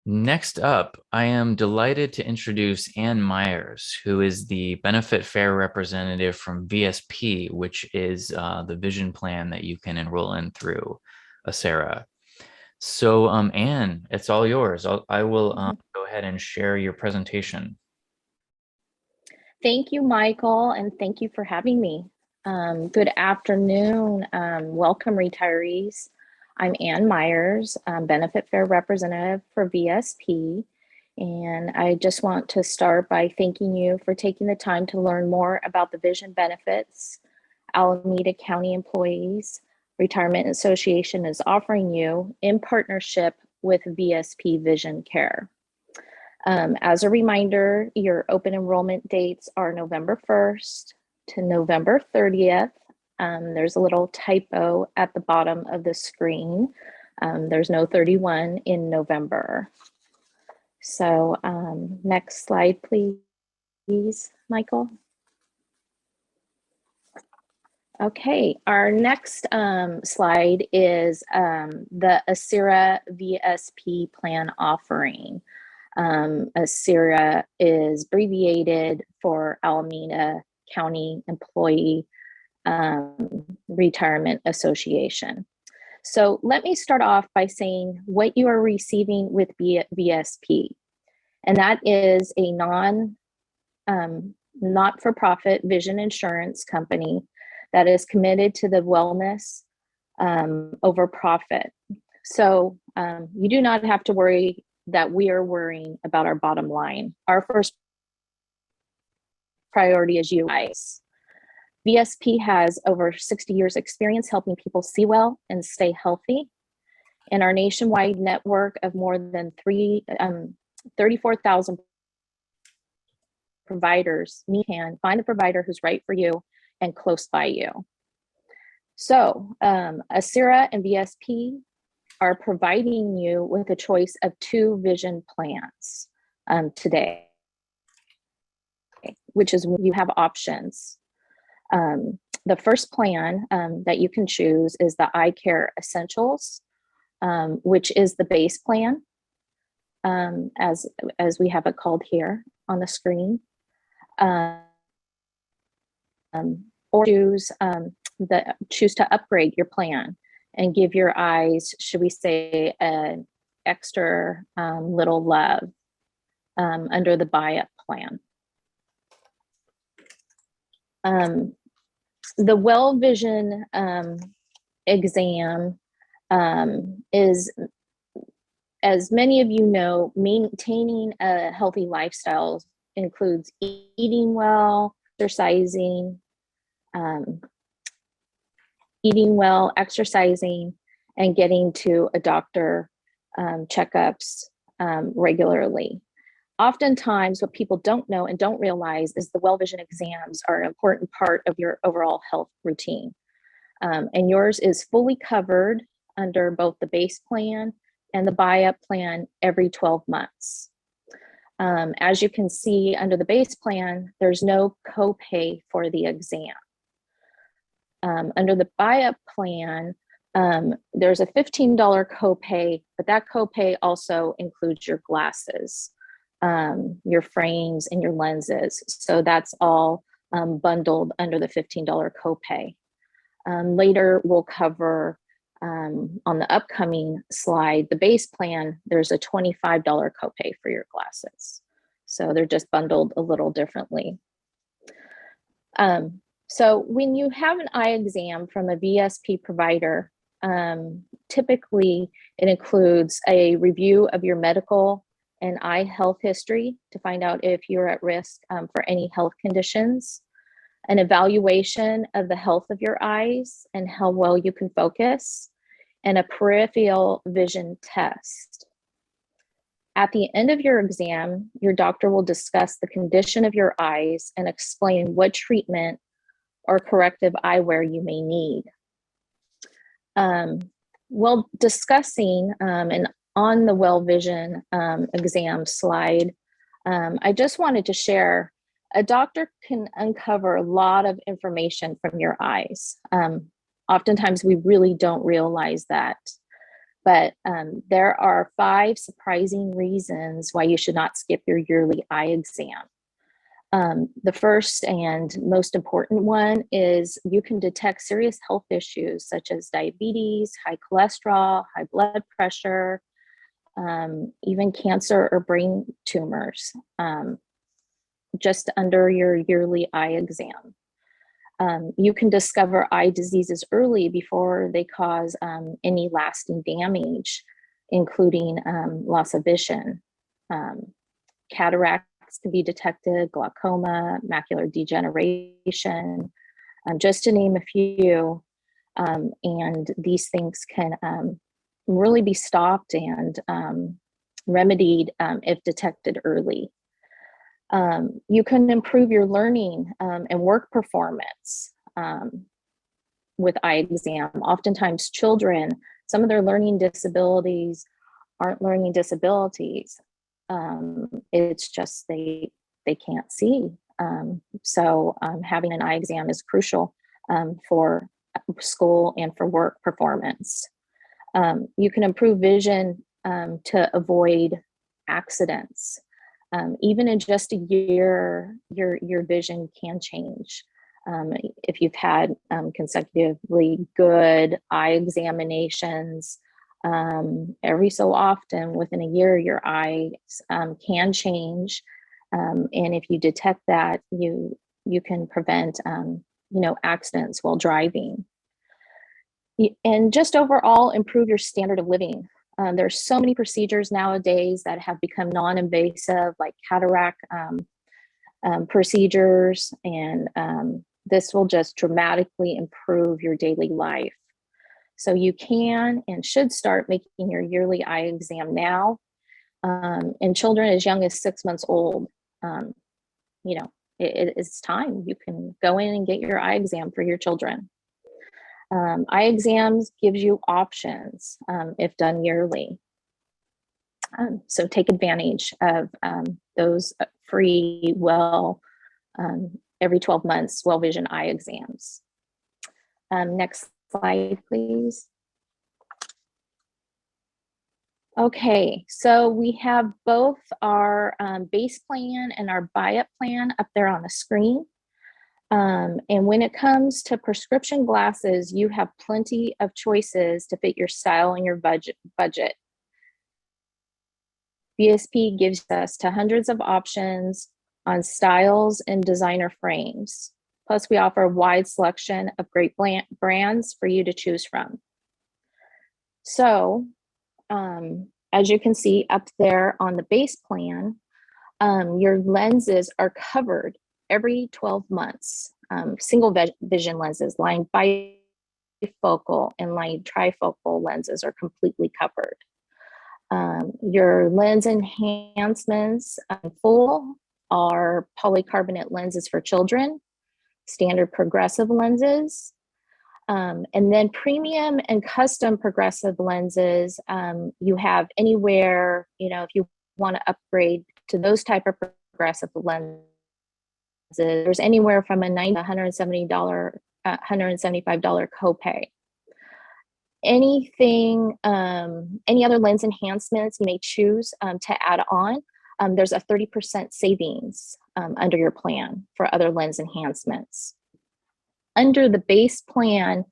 Next up, I am delighted to introduce Ann Myers, who is the Benefit Fair representative from VSP, which is the vision plan that you can enroll in through Acera. So, Ann, it's all yours. I will go ahead and share your presentation. Thank you, Michael, and thank you for having me. Good afternoon. Welcome, retirees. I'm Ann Myers, Benefit Fair Representative for VSP, and I just want to start by thanking you for taking the time to learn more about the vision benefits Alameda County Employees Retirement Association is offering you in partnership with VSP Vision Care. As a reminder, your open enrollment dates are November 1st to November 30th. There's a little typo at the bottom of the screen. There's no 31 in November. So next slide, please, Michael. Okay, our next slide is the Acera VSP plan offering. Acera is abbreviated for Alameda County Employee Retirement Association. So let me start off by saying what you are receiving with VSP, and that is a not-for-profit vision insurance company that is committed to the wellness over profit. So you do not have to worry that we are worrying about our bottom line. Our first priority is you guys. VSP has over 60 years experience helping people see well and stay healthy. In our nationwide network of more than 34,000 providers, you can find the provider who's right for you and close by you. So Acera and VSP are providing you with a choice of 2 vision plans today, which is when you have options. The first plan that you can choose is the EYECARE Essentials, which is the base plan, as we have it called here on the screen. Or choose to upgrade your plan and give your eyes, should we say, an extra little love under the buy-up plan. The WELLVISION exam is, as many of you know, maintaining a healthy lifestyle includes eating well, exercising, and getting to a doctor checkups regularly. Oftentimes, what people don't know and don't realize is the WELLVISION exams are an important part of your overall health routine. And yours is fully covered under both the base plan and the buy-up plan every 12 months. As you can see under the base plan, there's no copay for the exam. Under the buy-up plan, there's a $15 copay, but that copay also includes your glasses, your frames, and your lenses. So that's all bundled under the $15 copay. Later, we'll cover on the upcoming slide, the base plan, there's a $25 copay for your glasses. So they're just bundled a little differently. So when you have an eye exam from a VSP provider, typically it includes a review of your medical and eye health history to find out if you're at risk for any health conditions, an evaluation of the health of your eyes and how well you can focus, and a peripheral vision test. At the end of your exam, your doctor will discuss the condition of your eyes and explain what treatment or corrective eyewear you may need. While discussing and on the WELLVISION exam slide, I just wanted to share, a doctor can uncover a lot of information from your eyes. Oftentimes we really don't realize that. but there are 5 surprising reasons why you should not skip your yearly eye exam. The first and most important one is you can detect serious health issues such as diabetes, high cholesterol, high blood pressure, even cancer or brain tumors, just under your yearly eye exam. You can discover eye diseases early before they cause any lasting damage, including loss of vision. Cataracts can be detected, glaucoma, macular degeneration, just to name a few. And these things can really be stopped and remedied if detected early. You can improve your learning and work performance with eye exam. Oftentimes children, some of their learning disabilities aren't learning disabilities. It's just they can't see. So having an eye exam is crucial for school and for work performance. You can improve vision to avoid accidents. Even in just a year, your vision can change. If you've had consecutively good eye examinations, every so often within a year, your eyes can change. And if you detect that, you can prevent accidents while driving. And just overall improve your standard of living. There's so many procedures nowadays that have become non-invasive, like cataract procedures, and this will just dramatically improve your daily life. So you can and should start making your yearly eye exam now. And children as young as 6 months old, it's time. You can go in and get your eye exam for your children. Eye exams gives you options if done yearly. So take advantage of those free, every 12 months, WELLVISION eye exams. Next slide, please. Okay, so we have both our base plan and our buy-up plan up there on the screen. And when it comes to prescription glasses, you have plenty of choices to fit your style and your budget. VSP gives us to hundreds of options on styles and designer frames. Plus, we offer a wide selection of great brands for you to choose from. So, as you can see up there on the base plan, your lenses are covered every 12 months. Single vision lenses, line bifocal and line trifocal lenses are completely covered. Your lens enhancements full are polycarbonate lenses for children, standard progressive lenses, and then premium and custom progressive lenses. You have anywhere, if you want to upgrade to those type of progressive lenses, there's anywhere from a $90 to $175 copay. Anything, any other lens enhancements you may choose to add on, there's a 30% savings under your plan for other lens enhancements. Under the base plan,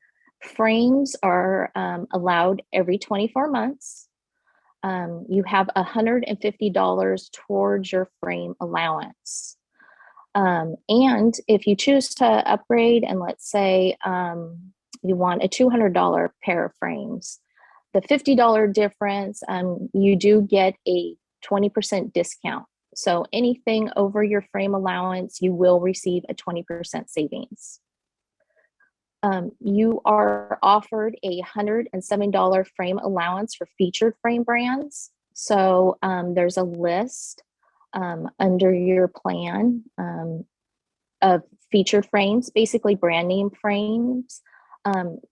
frames are allowed every 24 months. You have $150 towards your frame allowance. And if you choose to upgrade, and let's say you want a $200 pair of frames, the $50 difference, you do get a 20% discount. So anything over your frame allowance, you will receive a 20% savings. You are offered a $170 frame allowance for featured frame brands. So there's a list under your plan of featured frames, basically brand name frames.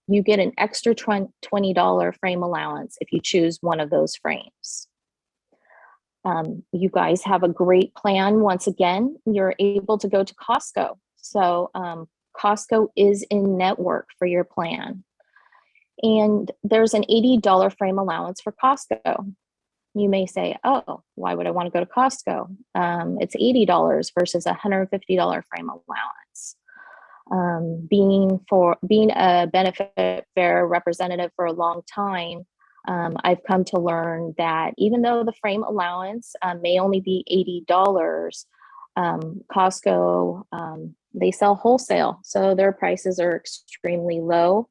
You get an extra $20 frame allowance if you choose one of those frames. You guys have a great plan. Once again, you're able to go to Costco. So Costco is in network for your plan. And there's an $80 frame allowance for Costco. You may say, oh, why would I want to go to Costco? It's $80 versus a $150 frame allowance. Being a benefit fair representative for a long time, I've come to learn that even though the frame allowance may only be $80, Costco, they sell wholesale, so their prices are extremely low,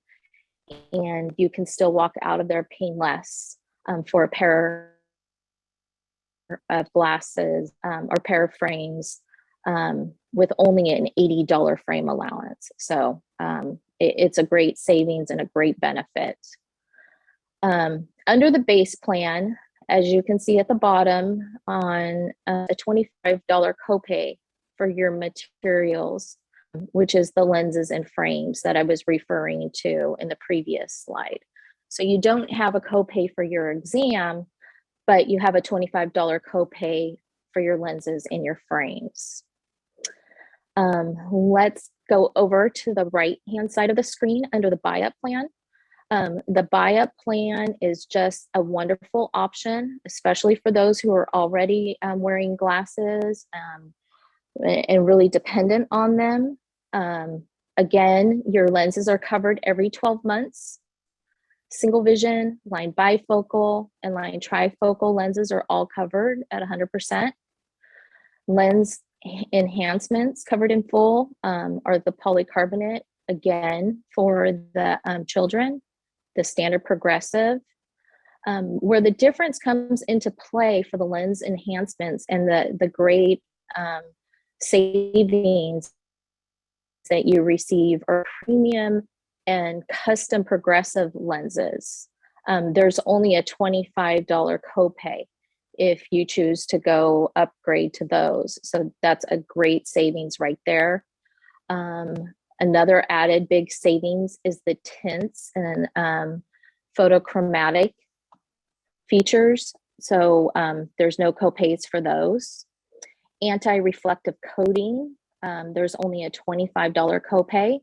and you can still walk out of there paying less for a pair of glasses or pair of frames with only an $80 frame allowance. So it's a great savings and a great benefit. Under the base plan, as you can see at the bottom, on a $25 copay for your materials, which is the lenses and frames that I was referring to in the previous slide. So you don't have a copay for your exam, but you have a $25 copay for your lenses and your frames. Let's go over to the right-hand side of the screen under the buy-up plan. The buy-up plan is just a wonderful option, especially for those who are already wearing glasses and really dependent on them. Again, your lenses are covered every 12 months. Single vision, line bifocal, and line trifocal lenses are all covered at 100%. Lens enhancements covered in full are the polycarbonate, again, for the children, the standard progressive. Where the difference comes into play for the lens enhancements and the great savings that you receive are premium and custom progressive lenses. There's only a $25 copay if you choose to go upgrade to those. So that's a great savings right there. Another added big savings is the tints and photochromatic features. So there's no copays for those. Anti-reflective coating, there's only a $25 copay.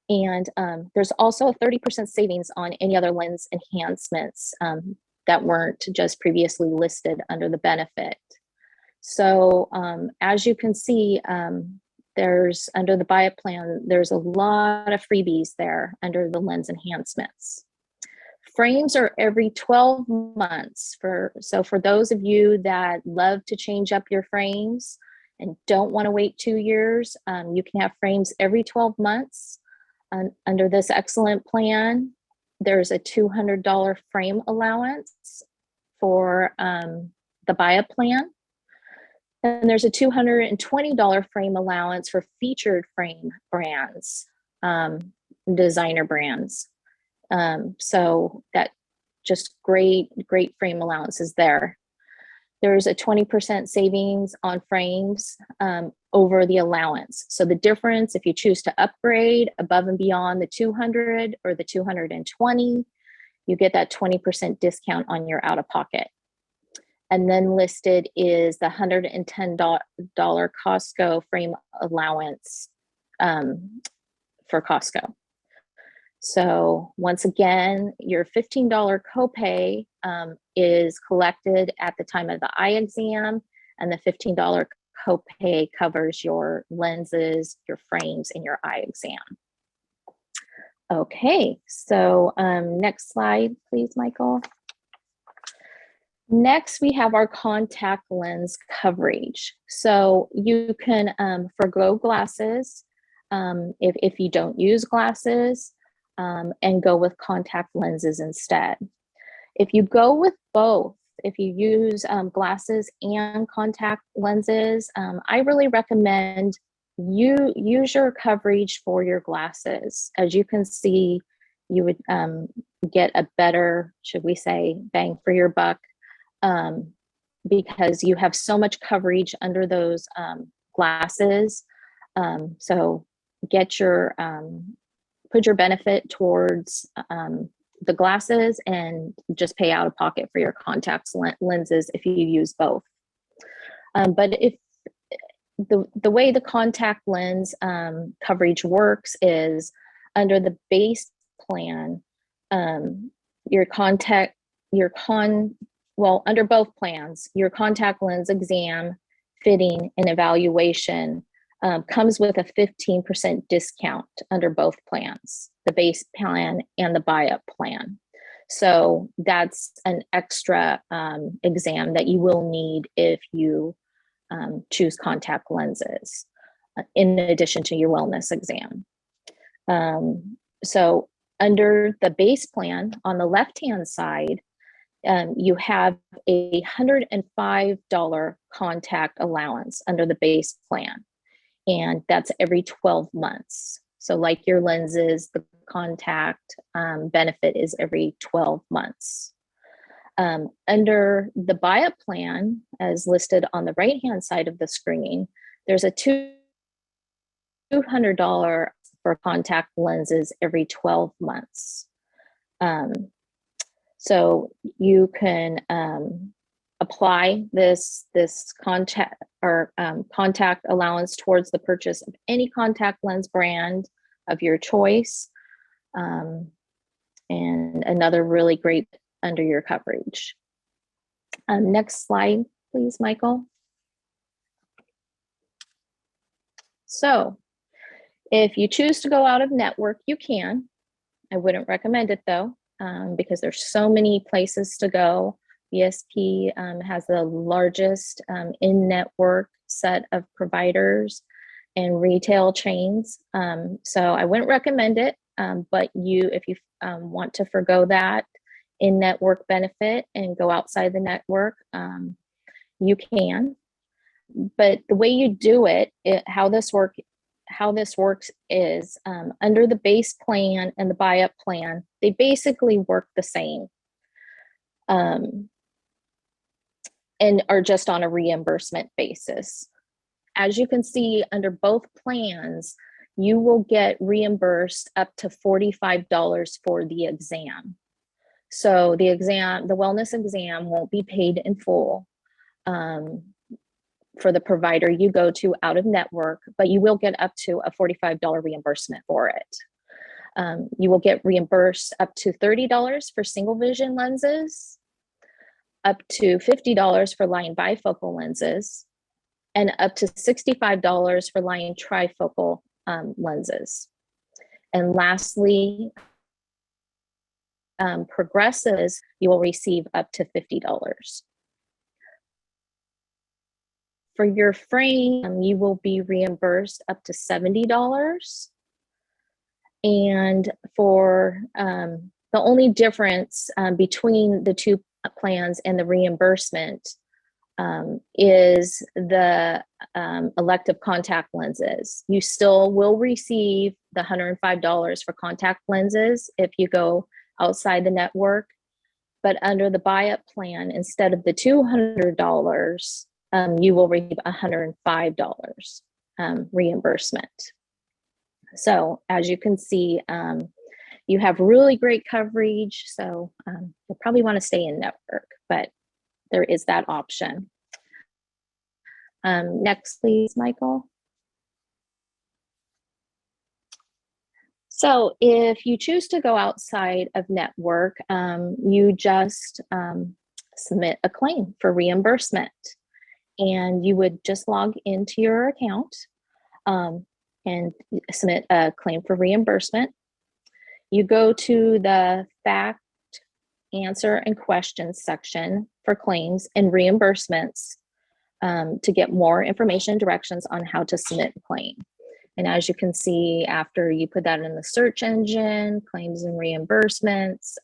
And there's also a 30% savings on any other lens enhancements that weren't just previously listed under the benefit. So as you can see, there's under the buy-up plan, there's a lot of freebies there under the lens enhancements. Frames are every 12 months. So for those of you that love to change up your frames and don't want to wait 2 years, you can have frames every 12 months. Under this excellent plan, there's a $200 frame allowance for the buy-up plan. And there's a $220 frame allowance for featured frame brands, designer brands. So that just great frame allowances there. There's a 20% savings on frames over the allowance. So the difference, if you choose to upgrade above and beyond the 200 or the 220, you get that 20% discount on your out-of-pocket. And then listed is the $110 Costco frame allowance for Costco. So once again, your $15 copay is collected at the time of the eye exam, and the $15 copay covers your lenses, your frames, and your eye exam. Okay, so next slide, please, Michael. Next, we have our contact lens coverage. So you can forgo glasses if you don't use glasses, and go with contact lenses instead. If you go with both, if you use glasses and contact lenses, I really recommend you use your coverage for your glasses. As you can see, you would get a better, should we say, bang for your buck, because you have so much coverage under those glasses. So get your put your benefit towards the glasses and just pay out of pocket for your contacts lenses if you use both. But if the way the contact lens coverage works is under the base plan, Your under both plans, your contact lens exam, fitting, and evaluation comes with a 15% discount under both plans, the base plan and the buy-up plan. So that's an extra exam that you will need if you choose contact lenses, in addition to your wellness exam. So under the base plan, on the left-hand side, you have a $105 contact allowance under the base plan, and that's every 12 months. So like your lenses, the contact benefit is every 12 months. Under the buy-up plan, as listed on the right-hand side of the screen, there's a $200 for contact lenses every 12 months. So you can apply this contact allowance towards the purchase of any contact lens brand of your choice, and another really great under your coverage. Next slide, please, Michael. So if you choose to go out of network, you can. I wouldn't recommend it though, because there's so many places to go. VSP has the largest in-network set of providers and retail chains. So I wouldn't recommend it, but if you want to forgo that in-network benefit and go outside the network, you can. But the way you do it, how this works is under the base plan and the buy-up plan, they basically work the same, and are just on a reimbursement basis. As you can see, under both plans, you will get reimbursed up to $45 for the exam. So the wellness exam won't be paid in full for the provider you go to out of network, but you will get up to a $45 reimbursement for it. You will get reimbursed up to $30 for single vision lenses, up to $50 for line bifocal lenses, and up to $65 for line trifocal lenses. And lastly, progressives, you will receive up to $50. For your frame, you will be reimbursed up to $70. And for the only difference between the two plans and the reimbursement is the elective contact lenses. You still will receive the $105 for contact lenses if you go outside the network, but under the buy-up plan, instead of the $200, you will receive $105 reimbursement. So as you can see, you have really great coverage, so you'll probably want to stay in network, but there is that option. Next, please, Michael. So if you choose to go outside of network, you just submit a claim for reimbursement. And you would just log into your account and submit a claim for reimbursement. You go to the fact, answer, and questions section for claims and reimbursements to get more information, directions on how to submit a claim. And as you can see, after you put that in the search engine, claims and reimbursements,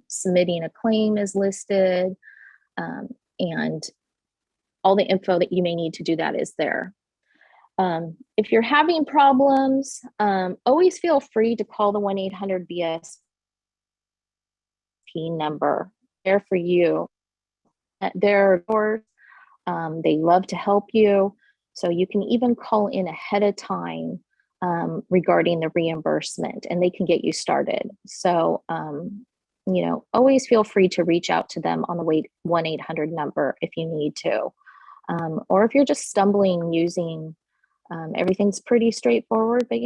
submitting a claim is listed, and all the info that you may need to do that is there. If you're having problems, always feel free to call the 1-800-VSP number. They're for you. They're yours. They love to help you. So you can even call in ahead of time regarding the reimbursement, and they can get you started. So, always feel free to reach out to them on the 1-800 number if you need to. Or if you're just stumbling using Everything's pretty straightforward, but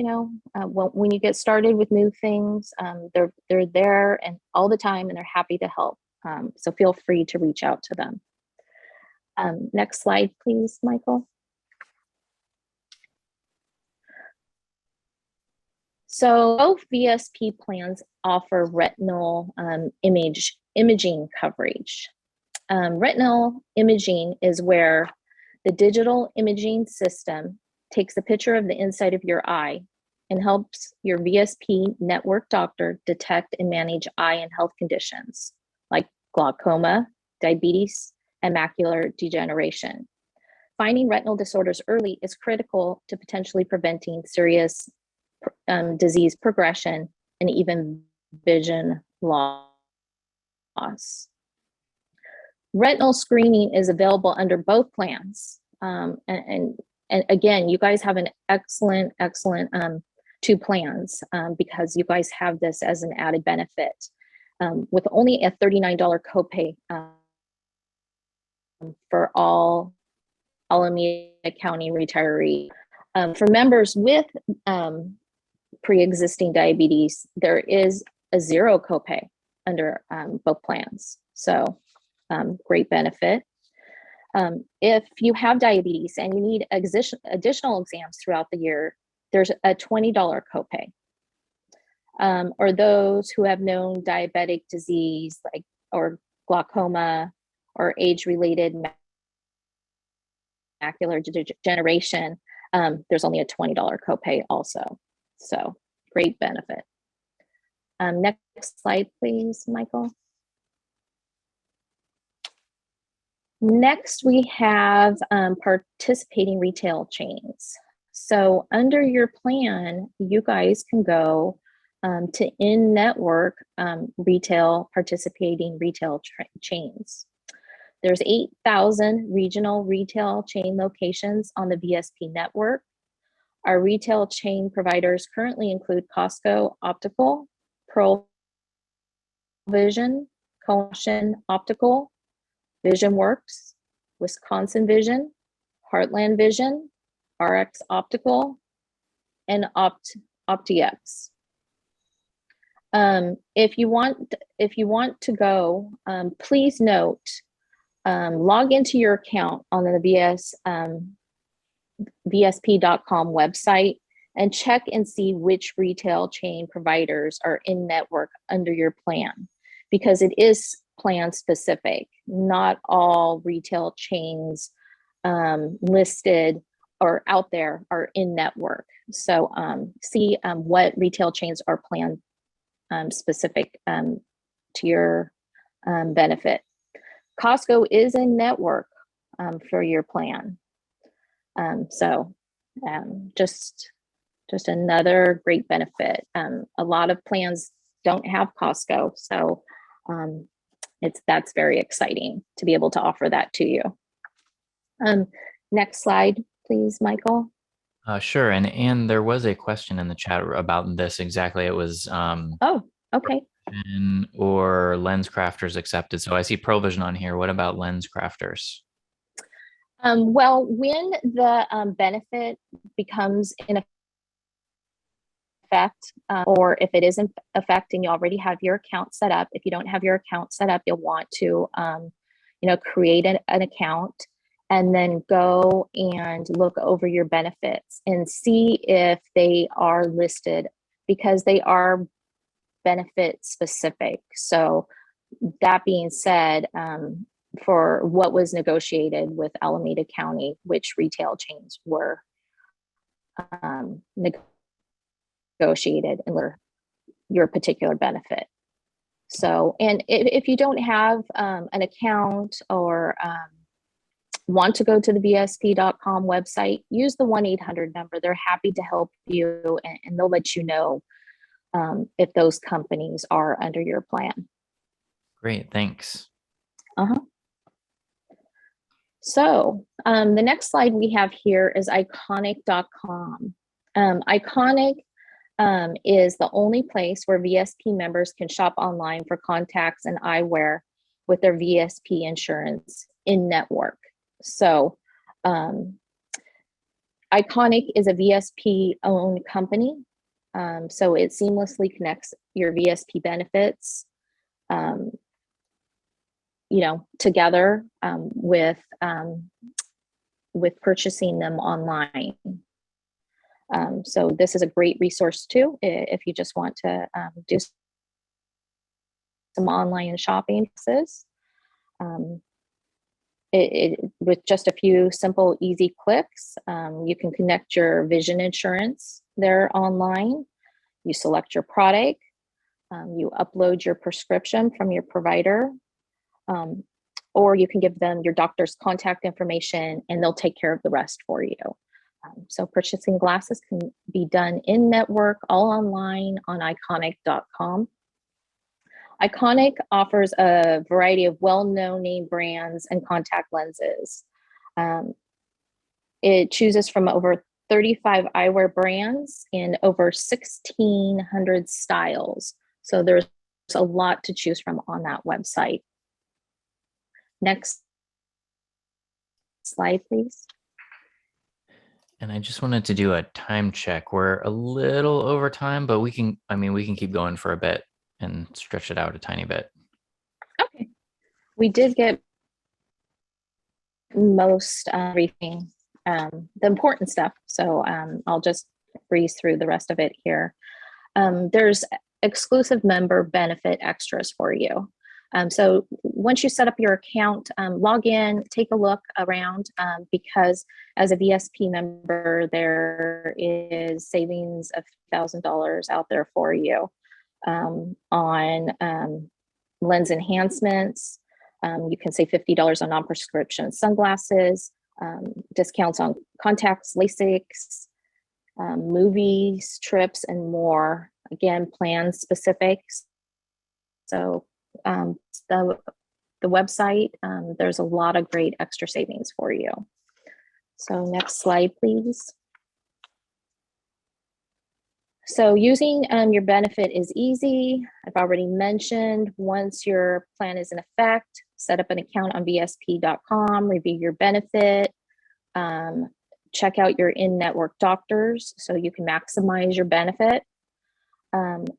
when you get started with new things, they're there and all the time, and they're happy to help. So feel free to reach out to them. Next slide, please, Michael. So both VSP plans offer retinal imaging coverage. Retinal imaging is where the digital imaging system takes a picture of the inside of your eye and helps your VSP network doctor detect and manage eye and health conditions like glaucoma, diabetes, and macular degeneration. Finding retinal disorders early is critical to potentially preventing serious disease progression and even vision loss. Retinal screening is available under both plans. And again, you guys have an excellent two plans because you guys have this as an added benefit. With only a $39 copay for all Alameda County retirees. For members with pre-existing diabetes, there is a zero copay under both plans. So great benefit. If you have diabetes and you need additional exams throughout the year, there's a $20 copay. Or those who have known diabetic disease or glaucoma or age-related macular degeneration, there's only a $20 copay also. So great benefit. Next slide, please, Michael. Next, we have participating retail chains. So under your plan, you guys can go to in-network participating retail chains. There's 8,000 regional retail chain locations on the VSP network. Our retail chain providers currently include Costco Optical, Pearl Vision, Caution Optical, Vision Works, Wisconsin Vision, Heartland Vision, RX Optical, and OptiX. If you want to go, please note, log into your account on the VSP.com website and check and see which retail chain providers are in network under your plan, because it is plan specific. Not all retail chains listed or out there are in network. So see what retail chains are plan specific to your benefit. Costco is in network for your plan. Just another great benefit. A lot of plans don't have Costco, so that's very exciting to be able to offer that to you. Next slide, please, Michael. Sure. And there was a question in the chat about this exactly. It was oh, okay. Or lens crafters accepted. So I see ProVision on here. What about lens crafters? Well, when the benefit becomes in effect, or if it is in effect and you already have your account set up, if you don't have your account set up, you'll want to create an account and then go and look over your benefits and see if they are listed, because they are benefit specific. So that being said, for what was negotiated with Alameda County, which retail chains were negotiated and were your particular benefit. So, and if you don't have an account or want to go to the VSP.com website, use the 1-800 number. They're happy to help you, and they'll let you know if those companies are under your plan. Great, thanks. So the next slide we have here is iconic.com. Iconic is the only place where VSP members can shop online for contacts and eyewear with their VSP insurance in network. So Iconic is a VSP owned company. So it seamlessly connects your VSP benefits, together with purchasing them online. So this is a great resource too, if you just want to do some online shopping. With just a few simple, easy clicks, you can connect your vision insurance there online. You select your product, you upload your prescription from your provider, or you can give them your doctor's contact information and they'll take care of the rest for you. So purchasing glasses can be done in network, all online on iconic.com. Iconic offers a variety of well-known name brands and contact lenses. It chooses from over 35 eyewear brands in over 1,600 styles. So there's a lot to choose from on that website. Next slide, please. And I just wanted to do a time check. We're a little over time, but we can keep going for a bit and stretch it out a tiny bit. Okay. We did get most everything, the important stuff. So I'll just breeze through the rest of it here. There's exclusive member benefit extras for you. So once you set up your account, log in, take a look around, because as a VSP member, there is savings of $1,000 out there for you on lens enhancements. You can save $50 on non-prescription sunglasses, discounts on contacts, LASIKs, movies, trips, and more. Again, plan specifics. So the website, there's a lot of great extra savings for you. So next slide, please. So using your benefit is easy. I've already mentioned, once your plan is in effect, set up an account on VSP.com, review your benefit, check out your in-network doctors so you can maximize your benefit. And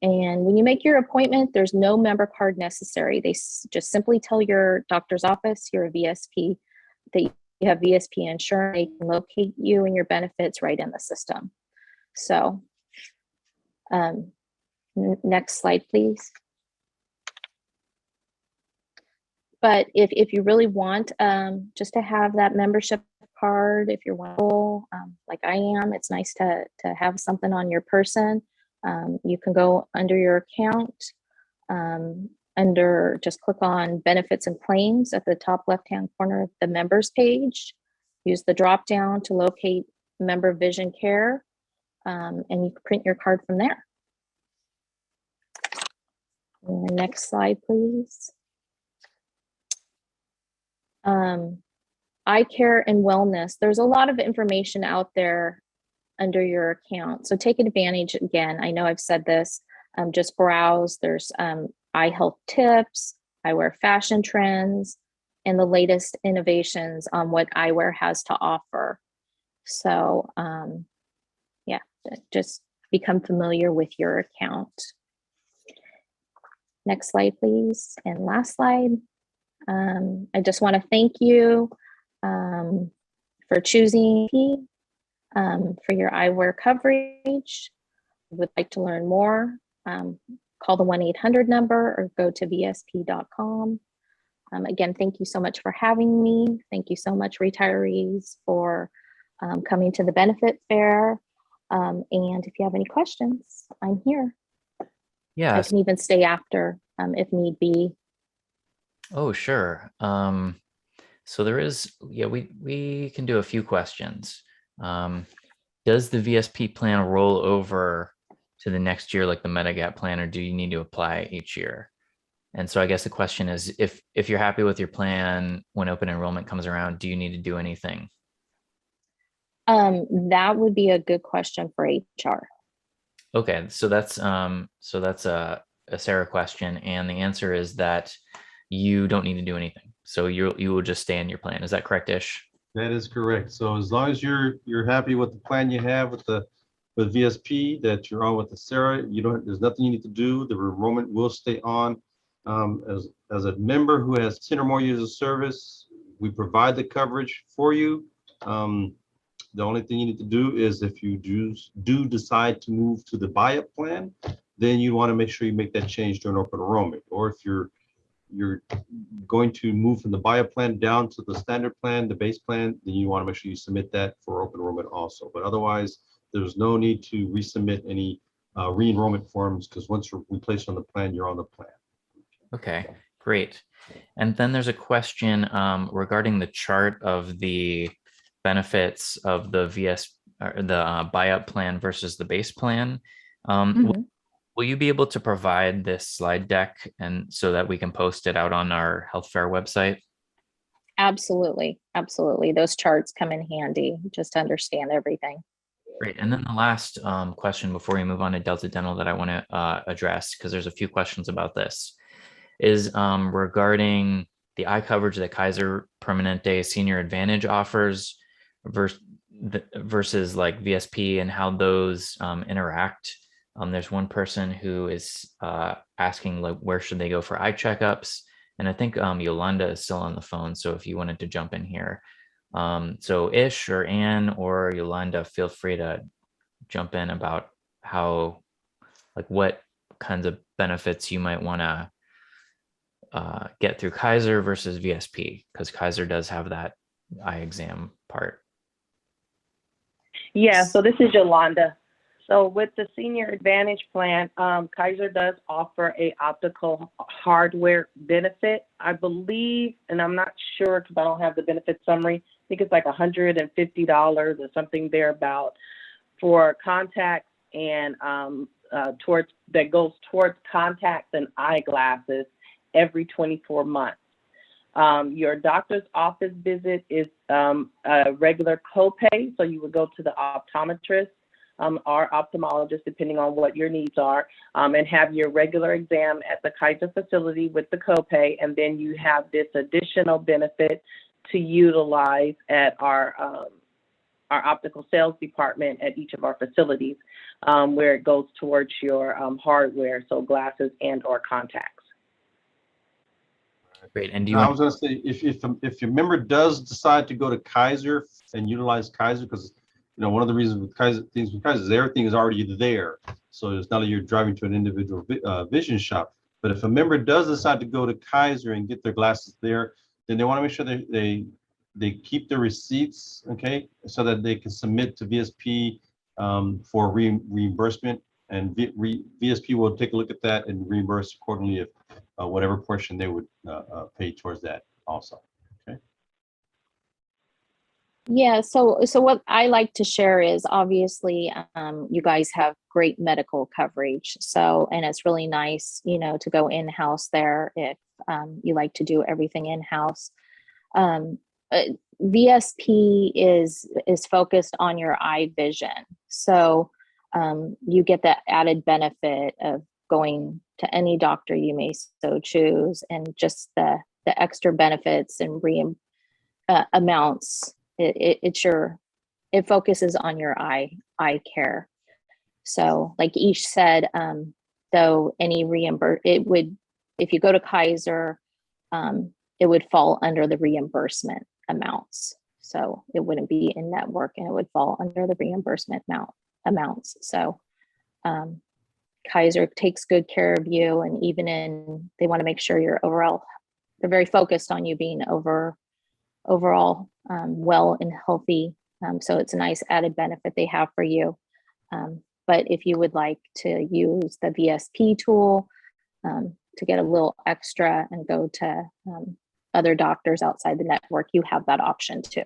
when you make your appointment, there's no member card necessary. They just simply tell your doctor's office you're a VSP, that you have VSP insurance. They can locate you and your benefits right in the system. So next slide, please. But if you really want just to have that membership card, if you're one, like I am, it's nice to have something on your person. You can go under your account, just click on benefits and claims at the top left-hand corner of the members page. Use the drop down to locate member vision care, and you can print your card from there. And the next slide, please. Eye care and wellness. There's a lot of information out there under your account. So take advantage. Again, I know I've said this, just browse. There's eye health tips, eyewear fashion trends, and the latest innovations on what eyewear has to offer. So yeah, just become familiar with your account. Next slide, please. And last slide. I just want to thank you for choosing me for your eyewear coverage. If you would like to learn more, call the 1-800 number or go to VSP.com. Again, thank you so much for having me. Thank you so much, retirees, for coming to the benefit fair. And if you have any questions, I'm here. Yeah. I can even stay after if need be. Oh, sure. So there is, yeah, we can do a few questions. Does the VSP plan roll over to the next year like the Medigap plan, or do you need to apply each year? And so I guess the question is, if you're happy with your plan when open enrollment comes around, do you need to do anything? That would be a good question for HR. Okay, so that's a Acera question, and the answer is that you don't need to do anything. So you will just stay in your plan. Is that correct, Ish? That is correct. So as long as you're happy with the plan you have with VSP, that you're on with Acera, you don't, there's nothing you need to do. The enrollment will stay on. As a member who has 10 or more years of service, we provide the coverage for you. The only thing you need to do is if you do decide to move to the buy-up plan, then you want to make sure you make that change during open enrollment. Or if you're going to move from the buy-up plan down to the standard plan, the base plan, then you want to make sure you submit that for open enrollment also. But otherwise, there's no need to resubmit any re-enrollment forms, because once you're replaced on the plan, you're on the plan. Okay, great. And then there's a question regarding the chart of the benefits of the VS or the buy-up plan versus the base plan. Mhm. Will you be able to provide this slide deck and so that we can post it out on our health fair website? Absolutely, absolutely. Those charts come in handy just to understand everything. Great. And then the last question before we move on to Delta Dental that I want to address, because there's a few questions about this, is regarding the eye coverage that Kaiser Permanente Senior Advantage offers versus like VSP and how those interact. There's one person who is asking like where should they go for eye checkups, and I think Yolanda is still on the phone. So if you wanted to jump in here, so Ish or Anne or Yolanda, feel free to jump in about how, like, what kinds of benefits you might want to get through Kaiser versus VSP, because Kaiser does have that eye exam part. Yeah, so this is Yolanda. So with the Senior Advantage plan, Kaiser does offer a optical hardware benefit, I believe, and I'm not sure because I don't have the benefit summary. I think it's like $150 or something thereabout for contacts and towards that goes towards contacts and eyeglasses every 24 months. Your doctor's office visit is a regular copay, so you would go to the optometrist or ophthalmologist, depending on what your needs are, and have your regular exam at the Kaiser facility with the copay, and then you have this additional benefit to utilize at our optical sales department at each of our facilities, where it goes towards your hardware, so glasses and or contacts. Great. And do you I want was going to say, if your member does decide to go to Kaiser and utilize Kaiser, because one of the reasons with Kaiser is everything is already there, so it's not like you're driving to an individual vision shop. But if a member does decide to go to Kaiser and get their glasses there, then they want to make sure they keep the receipts, okay, so that they can submit to VSP for reimbursement, and VSP will take a look at that and reimburse accordingly if whatever portion they would pay towards that also. Okay. Yeah, so what I like to share is obviously you guys have great medical coverage. So, and it's really nice, to go in-house there if you like to do everything in-house. VSP is focused on your eye vision. So you get the added benefit of going to any doctor you may so choose, and just the extra benefits and amounts. It focuses on your eye care. So like Ish said, though any if you go to Kaiser, it would fall under the reimbursement amounts. So it wouldn't be in network, and it would fall under the reimbursement amounts. So Kaiser takes good care of you, and they want to make sure you're they're very focused on you being overall well and healthy. So it's a nice added benefit they have for you. But if you would like to use the VSP tool to get a little extra and go to other doctors outside the network, you have that option too.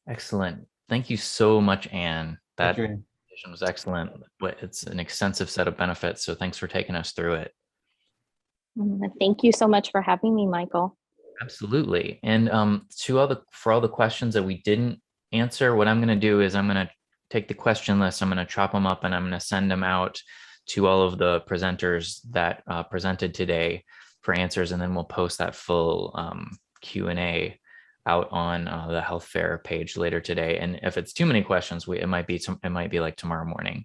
Excellent. Thank you so much, Anne. That Thank you. was excellent. It's an extensive set of benefits, so thanks for taking us through it. Thank you so much for having me, Michael. Absolutely. And for all the questions that we didn't answer, what I'm going to do is I'm going to take the question list, I'm going to chop them up, and I'm going to send them out to all of the presenters that presented today for answers, and then we'll post that full Q&A out on the health fair page later today. And if it's too many questions, it might be like tomorrow morning.